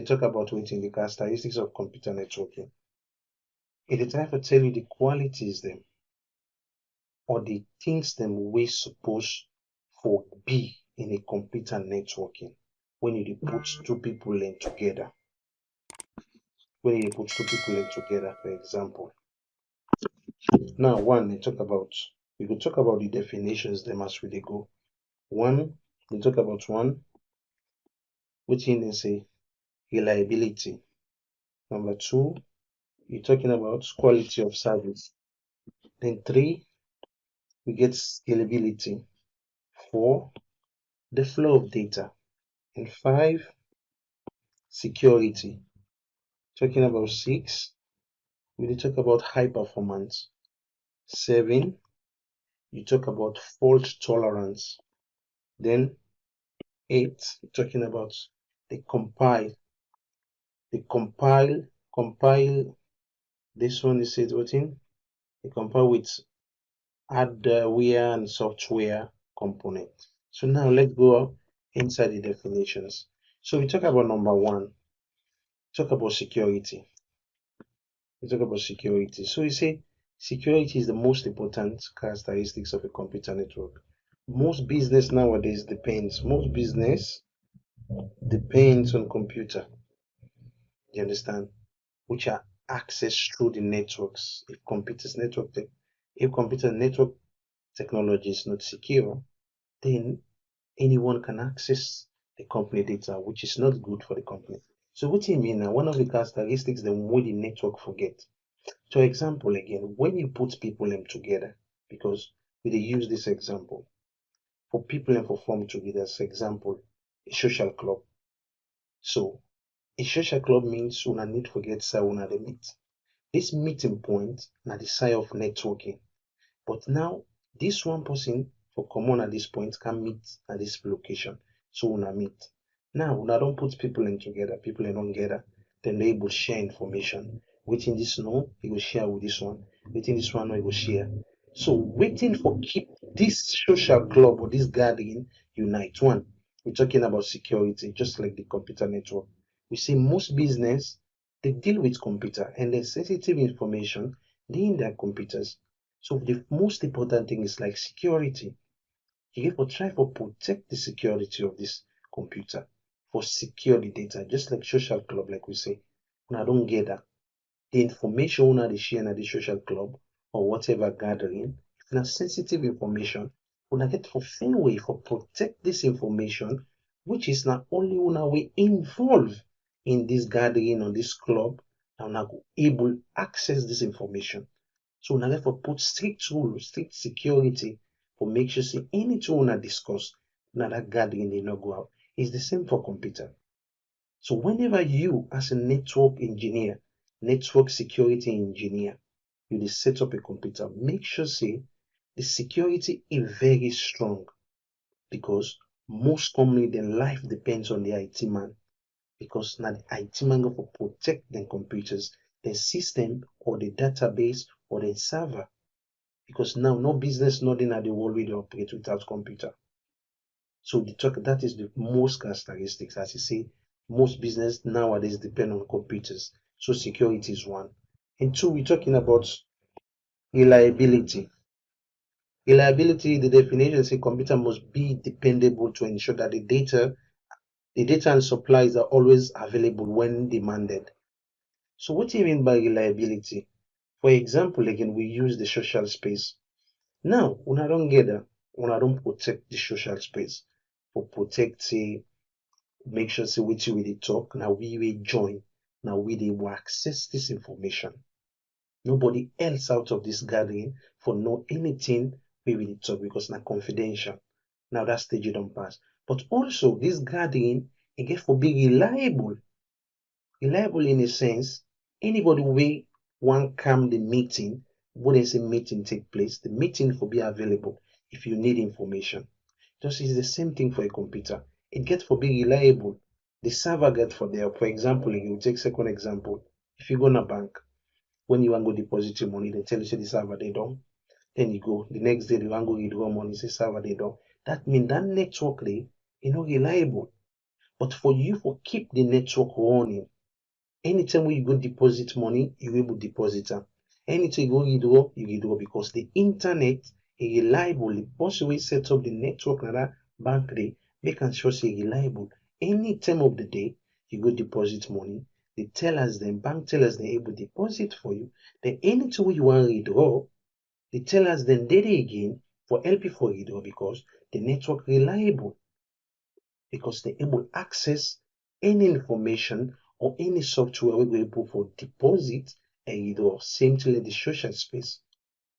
talk about waiting the characteristics of computer networking. It try to tell you the qualities them or the things them we supposed for be in a computer networking when you put two people in together. When you put two people in together, for example. Now, one, we could talk about the definitions them as we go. One, we talk about one, which in they say reliability. Number two, you're talking about quality of service. Then three, we get scalability. Four, the flow of data. And five, security. Talking about six, we talk about high performance. Seven, you talk about fault tolerance. Then eight, talking about the compile. Compile. This one is it what in? They compile with hardware and software component. So now let's go inside the definitions. So we talk about number one. Talk about security. We talk about security. So you say security is the most important characteristics of a computer network. Most business nowadays depends. Most business depends on computer. You understand? Which are accessed through the networks. If computer network technology is not secure, then anyone can access the company data, which is not good for the company. So what do you mean now? One of the characteristics that we the network forget. So example again, when you put people in together, because we use this example, for people and for form together, as example, a social club. So a social club means una need forget so una the meet. This meeting point na the side of networking. But now this one person for common at this point can meet at this location. So una meet. Now una don't put people in together, people in together, then they able share information. Waiting this no, you will share with this one. Waiting this one no, you will share. So waiting for keep this social club or this gathering unite. One, we're talking about security, just like the computer network. We see most business they deal with computer and the sensitive information they in their computers. So the most important thing is like security. You have to try to protect the security of this computer, for secure the data, just like social club, like we say. Now don't get that. The information una they share in the social club or whatever gathering, if na sensitive information, una get for fair way for protect this information, which is not only una way involved in this gathering or this club, and una go able access this information. So una therefore put strict rules, strict security for make sure say anything una discuss na that gathering they not go out. It's the same for computer. So whenever you as a network engineer, network security engineer, you dey set up a computer, make sure say the security is very strong, because most company their life depends on the IT man, because now the IT man go for protect their computers, their system or the database or the server, because now no business nothing at the world will operate without computer. So that is the most characteristics, as you say, most business nowadays depend on computers. So security is one. And two, we're talking about reliability. Reliability, the definition say computer must be dependable to ensure that the data and supplies are always available when demanded. So what do you mean by reliability? For example, again, we use the social space. Now, una don't get that, una don't protect the social space. For protect, say, make sure say wetin we dey talk, now we will join, now we will access this information. Nobody else out of this gathering for know anything we will talk, because na confidential. Now that stage you don't pass. But also this gathering it get for be reliable. Reliable in a sense, anybody wey wan come the meeting, when say meeting take place, the meeting for be available if you need information. Just is the same thing for a computer. It gets for be reliable. The server get for there. For example, you take second example. If you go to a bank, when you want to go deposit your money, they tell you say the server they don't. Then you go the next day you want to go withdraw money, say server they don't. That means that network they reliable. But for you to keep the network running, anytime when you go deposit money, you able deposit am. Anytime you go withdraw, you withdraw, because the internet is reliable. The person wey set up the network na that bank dey make am sure say e reliable. Any time of the day, you go deposit money, the tellers dem, bank tellers dem able deposit for you. Then anytime wey you wan withdraw, the tellers dem dey there again for help you for withdraw, because the network reliable, because they able access any information or any software wey go able for deposit and withdraw. Same thing like the social space.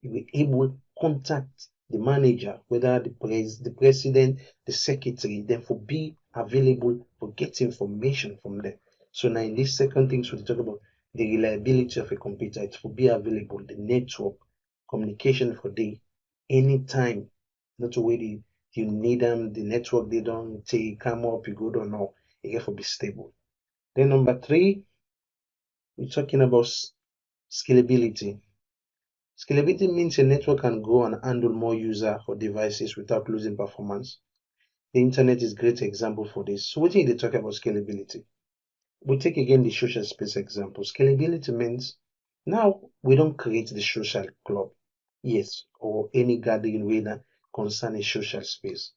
You will able contact the manager, whether the president, the secretary, then for be available for get information from them. So now in this second thing, so we talk about the reliability of a computer. It will be available, the network, communication for day, anytime, not to wait you need them, the network they don't take come up, you go down now, it get for be stable. Then number 3, we're talking about scalability. Scalability means a network can grow and handle more users or devices without losing performance. The internet is a great example for this. So what do you talk about scalability? We take again the social space example. Scalability means now we don't create the social club, yes, or any gathering where concern a social space.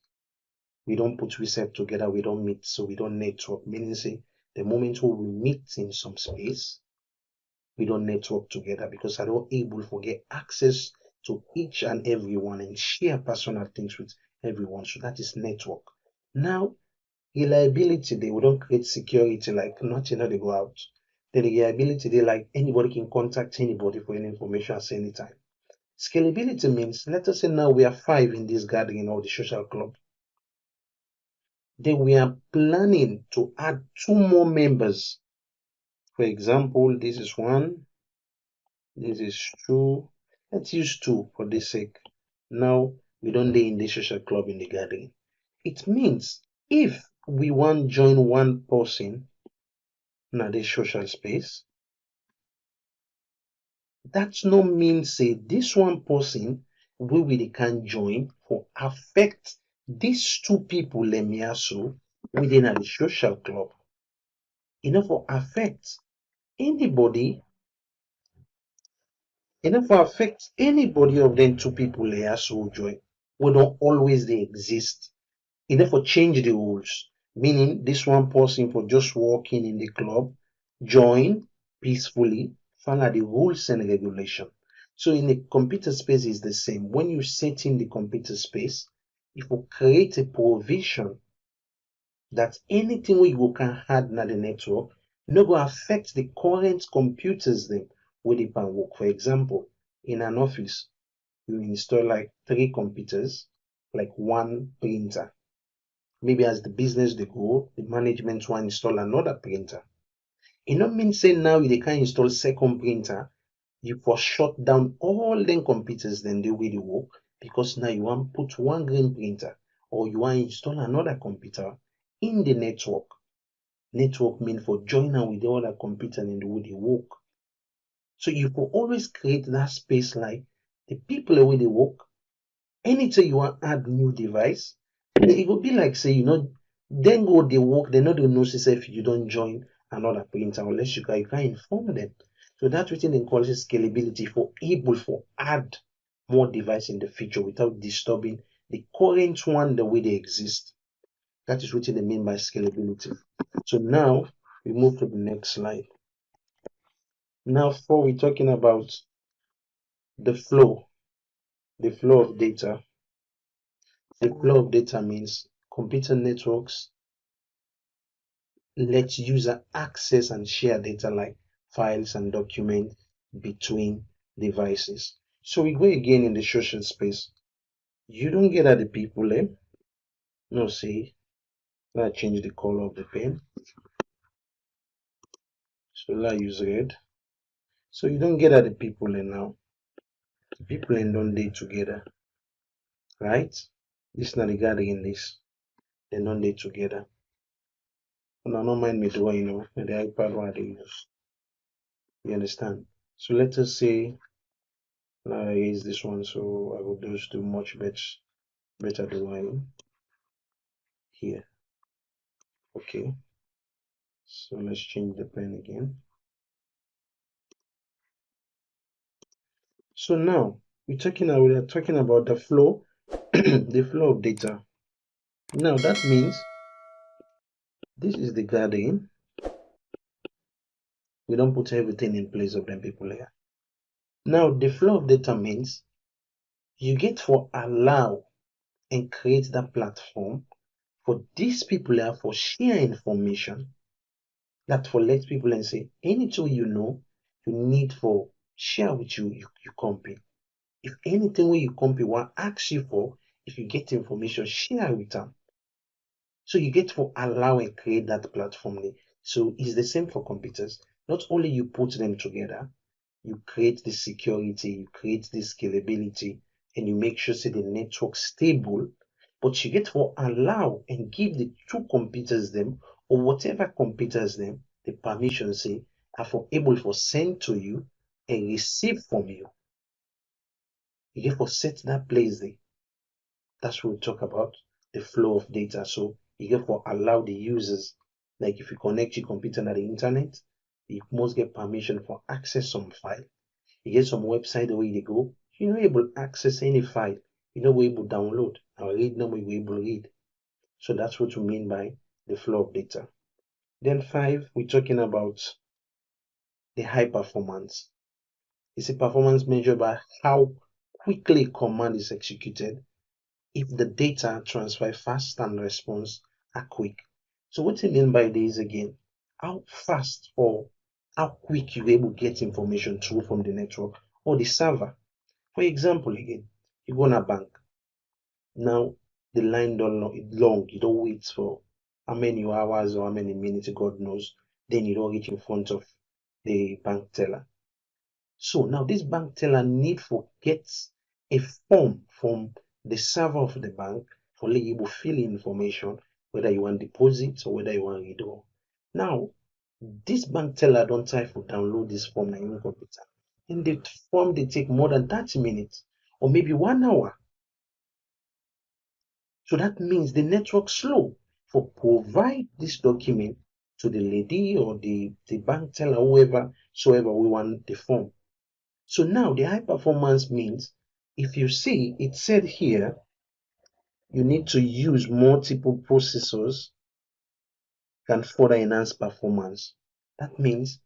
We don't put ourselves together, we don't meet, so we don't network. Meaning say the moment when we meet in some space, we don't network together, because I don't able to get access to each and everyone and share personal things with everyone. So that is network. Now, reliability, we don't create security, like nothing they go out. The reliability, they like anybody can contact anybody for any information at any time. Scalability means, let us say now we are 5 in this gathering or the social club. Then we are planning to add 2 more members. For example, this is 1, this is 2. Let's use 2 for this sake. Now we don't be in the social club in the gathering. It means if we want join one person in the social space, that's no mean say this one person we can join for affect these 2 people lemiaso within the social club. For affect anybody, for affect anybody of them 2 people lemiaso join. We don't always they exist. For change the rules, meaning this one person for just walking in the club, join peacefully, follow the rules and regulation. So in the computer space is the same. When you set in the computer space, if you create a provision that anything you can add na the network no go affect the current computers them where they can work. For example, in an office, you install like 3 computers, like 1 printer. Maybe as the business they go, the management want install another printer. It not mean say now they can install second printer, you for shut down all them computers then the way they work, because now you want put 1 green printer, or you want install another computer in the network. Network mean for joining with the other computer in the way they work. So you will always create that space like the people the way they work. Anytime you want add new device, it will be like say then go they work, they not going know if you don't join another printer unless you can inform them. So that's what they call scalability, for able for add more device in the future without disturbing the current one the way they exist. That is what they mean by scalability. So now we move to the next slide. Now, before we're talking about the flow of data. The flow of data means computer networks let user access and share data like files and documents between devices. So we go again in the social space. You don't get at the people, eh? No, see, let's change the color of the pen. So let's use red. So you don't get at the people now. The people don't day together, right? This is not the gathering this. They don't day together. Now, don't mind me doing, the iPad one they use. You understand? So let us say now I use this one, so I will just do much better drawing here. Okay, so let's change the pen again. So now we are talking about the flow, the flow of data. Now that means this is the garden. We don't put everything in place of them people here. Now the flow of data means you get for allow and create that platform for these people here for share information, that for let people and say anything you know you need for share with you company. If anything where you company want ask you for, if you get information, share with them. So you get to allow and create that platform. So it's the same for computers. Not only you put them together, you create the security, you create the scalability, and you make sure say the network stable, but you get to allow and give the two computers them or whatever computers them the permission say are for able for send to you and receive from you. You get for set that place there. That's what we talk about the flow of data. So you get for allow the users, like if you connect your computer to the internet, you must get permission for access some file. You get some website where you go, you're not able to access any file. You're not able to download. Now read number you're able to read. So that's what we mean by the flow of data. Then 5, we're talking about the high performance. It's a performance measured by how quickly a command is executed if the data transfer fast and response are quick. So what I mean by this again, how fast or how quick you're able to get information through from the network or the server. For example, again, you go on a bank. Now the line don't long, you don't wait for how many hours or how many minutes, God knows. Then you don't reach in front of the bank teller. So now this bank teller need for get a form from the server of the bank for let you fill in information whether you want deposit or whether you want withdraw. Now this bank teller don't try to download this form on your computer. And the form they take more than 30 minutes or maybe 1 hour. So that means the network slow for provide this document to the lady or the bank teller, whoever soever we want the form. So now the high performance means if you see it said here, you need to use multiple processors can further enhance performance. That means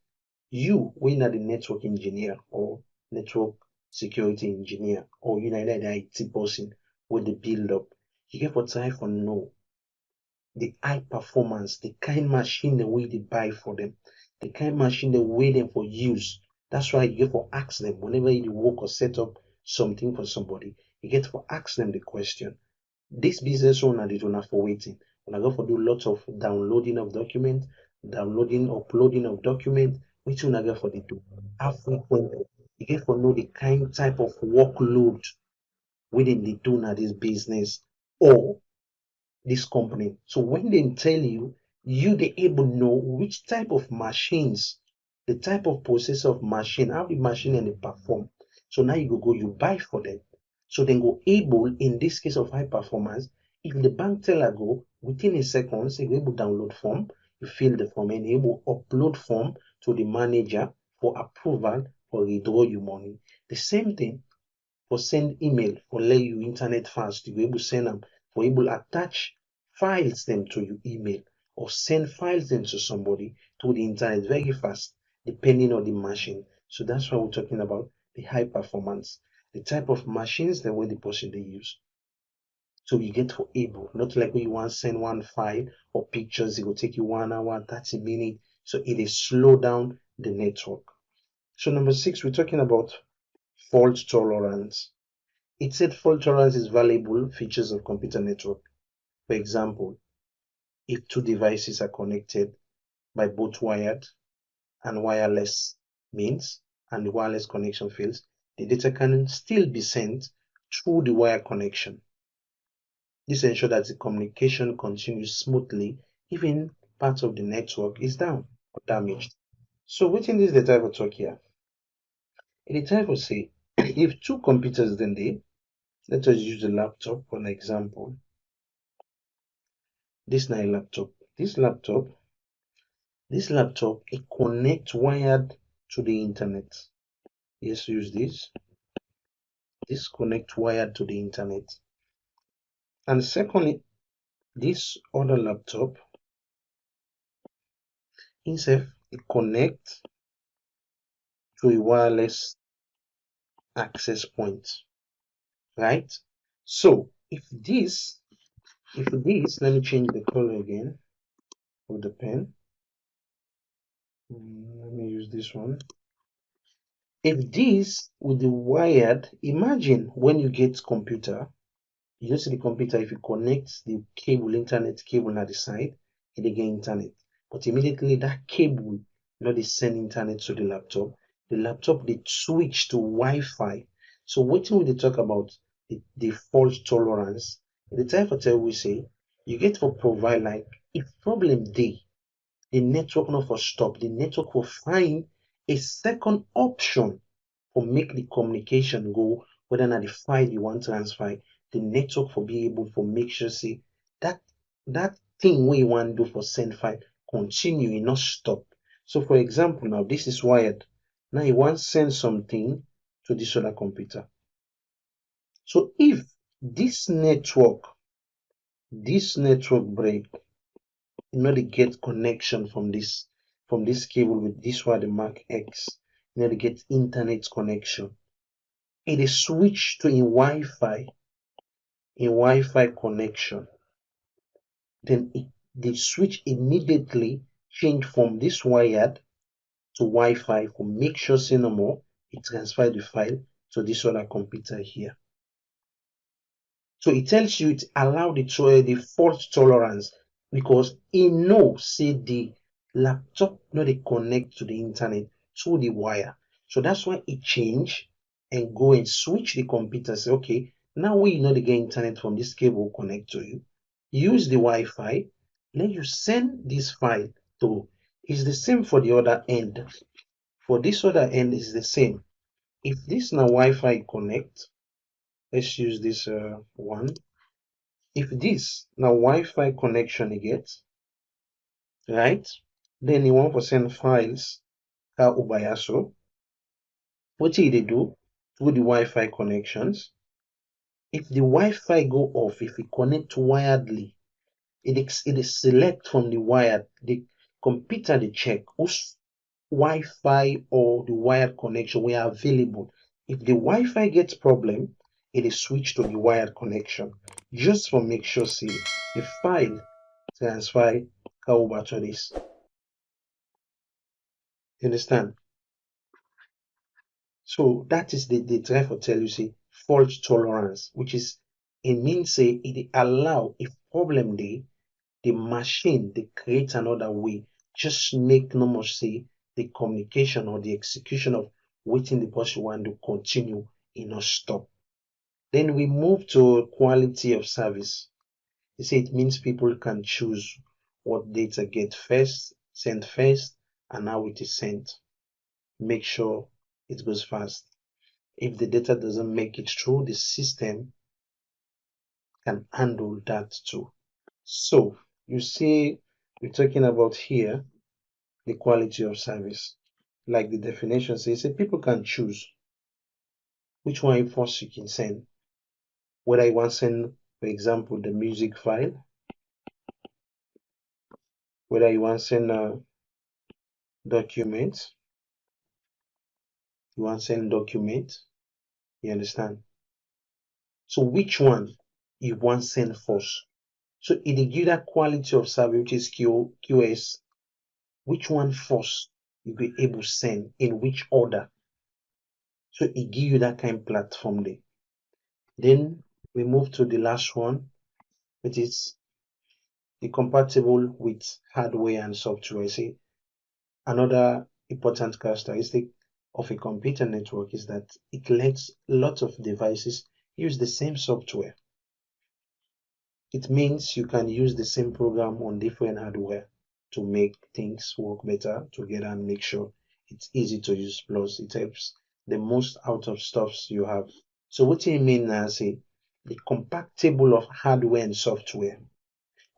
you, when are the network engineer or network security engineer or you know the IT person with the build up, you get for try for know the high performance, the kind machine the way they buy for them, the kind machine they way them for use. That's why you get for ask them whenever you work or set up something for somebody, you get for ask them the question. This business owner they don't have for waiting. When I go for do lots of downloading of document, downloading, uploading of document, which one I get for the do? How frequently? You get for know the kind type of workload within the do now this business or this company. So when they tell you, you they able know which type of machines, the type of process of machine, how the machine and they perform. So now you go, you buy for them. So then go able, in this case of high performance, if the bank teller go within a second, say you able download form, you fill the form and able upload form to the manager for approval for withdraw your money. The same thing for send email for let you internet fast, you able send them for able attach files them to your email or send files them to somebody to the internet very fast depending on the machine. So that's why we're talking about the high performance, the type of machines the way the person they use. So you get for able, not like when you want to send one file or pictures, it will take you 1 hour, 30 minutes. So it is slow down the network. So number 6, we're talking about fault tolerance. It said fault tolerance is valuable features of computer network. For example, if two devices are connected by both wired and wireless means, and the wireless connection fails, the data can still be sent through the wire connection. This ensures that the communication continues smoothly even part of the network is down or damaged. So wetin is the type of talk here? In the type of say, if two computers then they, let us use the laptop for an example. This is a laptop. this laptop, it connects wired to the internet. Let's use this. This connect wired to the internet. And secondly, this other laptop, itself, it connects to a wireless access point, right? So if this, let me change the color again of the pen. Let me use this one. If this with the wired, imagine when you get computer, you just see the computer, if you connect the cable, internet cable at the side, it get internet. But immediately that cable, they send internet to the laptop they switch to Wi-Fi. So what we they talk about the fault tolerance, the type of tell we say, you get for provide like if problem day, the network not for stop, the network will find a second option for make the communication go, whether not the file you want to transfer, the network for be able for make sure say that that thing we want to do for send file continue and not stop. So for example, now this is wired. Now you want to send something to this other computer. So if this network break, they get connection from this cable with this one the mark X, they get internet connection. It is switched to a Wi-Fi connection. Then the switch immediately change from this wired to Wi-Fi for make sure say no more it transfer the file to this other computer here. So it tells you it allow the fault tolerance because it knows say the laptop not they connect to the internet through the wire. So that's why it change and go and switch the computer. Say, okay, now we know they get internet from this cable connect to you. Use the Wi-Fi, let you send this file to. It's the same for the other end. For this other end is the same. If this now Wi-Fi connect, let's use this one. If this now Wi-Fi connection you get, right? Then you want to send files ubayaso. What do they do through the Wi-Fi connections? If the Wi-Fi go off, if it connect wiredly, it is select from the wired, the computer they check whose Wi-Fi or the wired connection were available. If the Wi-Fi gets problem, it is switched to the wired connection. Just for make sure see the file transfer over to this. You understand? So that is the try for tell you say fault tolerance, which is it means say it allow if problem dey, the machine they create another way, just make no more say the communication or the execution of waiting the person want to continue in not stop. Then we move to quality of service. You say it means people can choose what data get first, sent first, and how it is sent. Make sure it goes fast. If the data doesn't make it through, the system can handle that too. So you see, we're talking about here the quality of service. Like the definition says, people can choose which one first you can send. Whether you want to send, for example, the music file, whether you want to send a document, you want to send document, you understand? So which one you want to send first? So it will give that quality of service, which is QS, which one first you be able to send in which order. So it give you that kind of platform there. Then we move to the last one, which is the compatible with hardware and software. See, another important characteristic of a computer network is that it lets lots of devices use the same software. It means you can use the same program on different hardware to make things work better together and make sure it's easy to use. Plus, it helps the most out of stuffs you have. So what do you mean now? Say the compatible of hardware and software.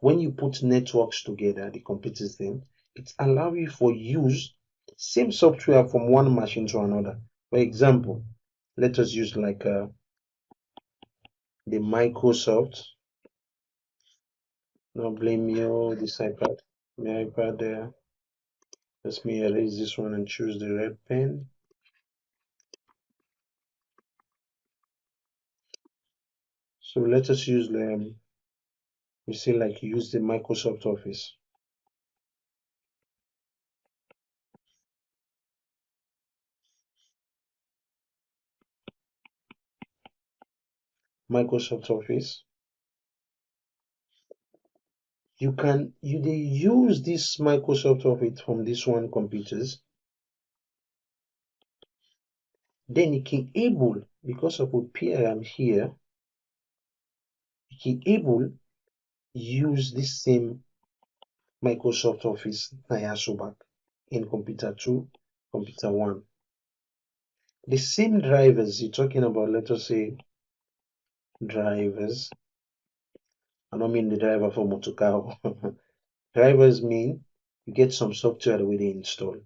when you put networks together, the computers then, it allows you for use same software from one machine to another. For example, let us use like the Microsoft. No blame you, this iPad. My iPad there. Let me erase this one and choose the red pen. So let us use the we say like use the Microsoft Office. Microsoft Office. They use this Microsoft Office from this one computers. Then you can able, because of what I'm here, you can able use this same Microsoft Office back in computer 2, computer 1. The same drivers you're talking about, let us say drivers. I don't mean the driver for motor car. Drivers mean you get some software that we install.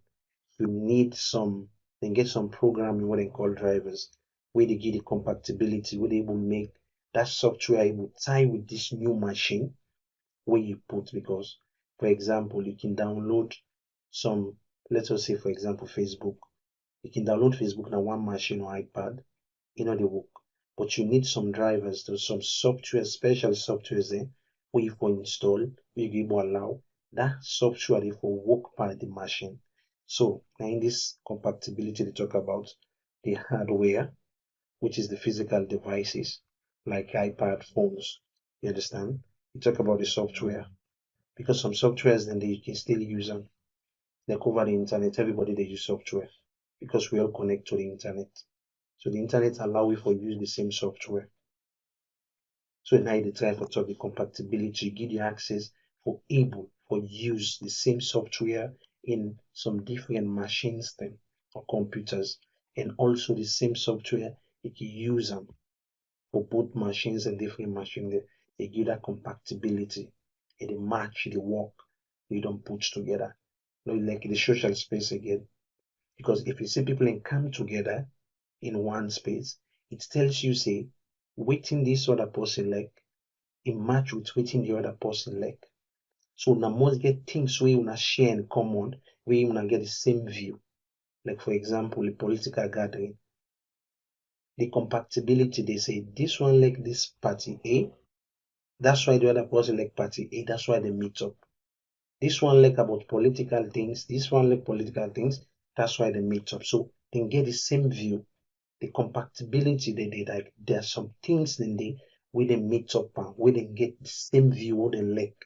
You need some, then get some programming what they call drivers, where they give the compatibility, where they will make that software able tie with this new machine where you put. Because, for example, you can download some, let us say, for example, Facebook. You can download Facebook on one machine or iPad, they work. But you need some drivers, there's some software, special softwares there, where you can install, where you will allow that software for work by the machine. So now in this compatibility, they talk about the hardware, which is the physical devices like iPad, phones. You understand? You talk about the software because some softwares then they can still use them. Like over the internet, everybody they use software because we all connect to the internet. So the internet allow you for use the same software. So now they try for talk the compatibility, give you access for able for use the same software in some different machines then or computers, and also the same software you can use them for both machines and different machines. They give that compatibility and they match the work we don't put together. Like the social space again. Because if you see people and come together in one space, it tells you say waiting this other person like it match with waiting the other person like. So una must get things where una share in common, where una get the same view. Like for example, a political gathering. The compatibility, they say this one like this party A, that's why the other person like party A, that's why they meet up. This one like about political things, this one like political things, that's why they meet up. So they get the same view, the compatibility they like there are some things in the where they meet up and where they get the same view what they like.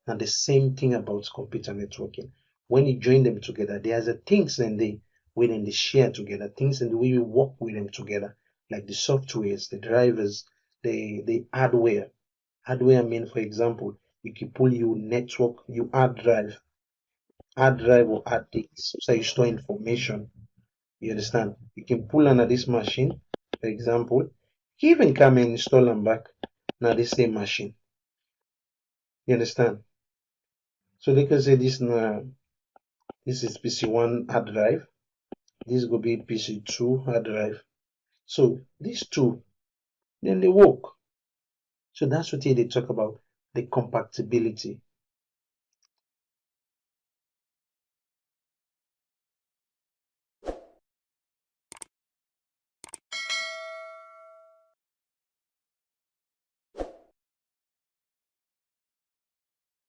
And the same thing about computer networking. When you join them together, there's a things in the where they share together, things in the way you work with them together, like the softwares, the drivers, the hardware. Hardware mean for example, you can pull you network, you hard drive or hard disks, so you store information. You understand? You can pull under this machine, for example. You even come and install them back now the same machine. You understand? So they can say this is PC1 hard drive. This will be PC2 hard drive. So these two, then they work. So that's what they talk about the compatibility.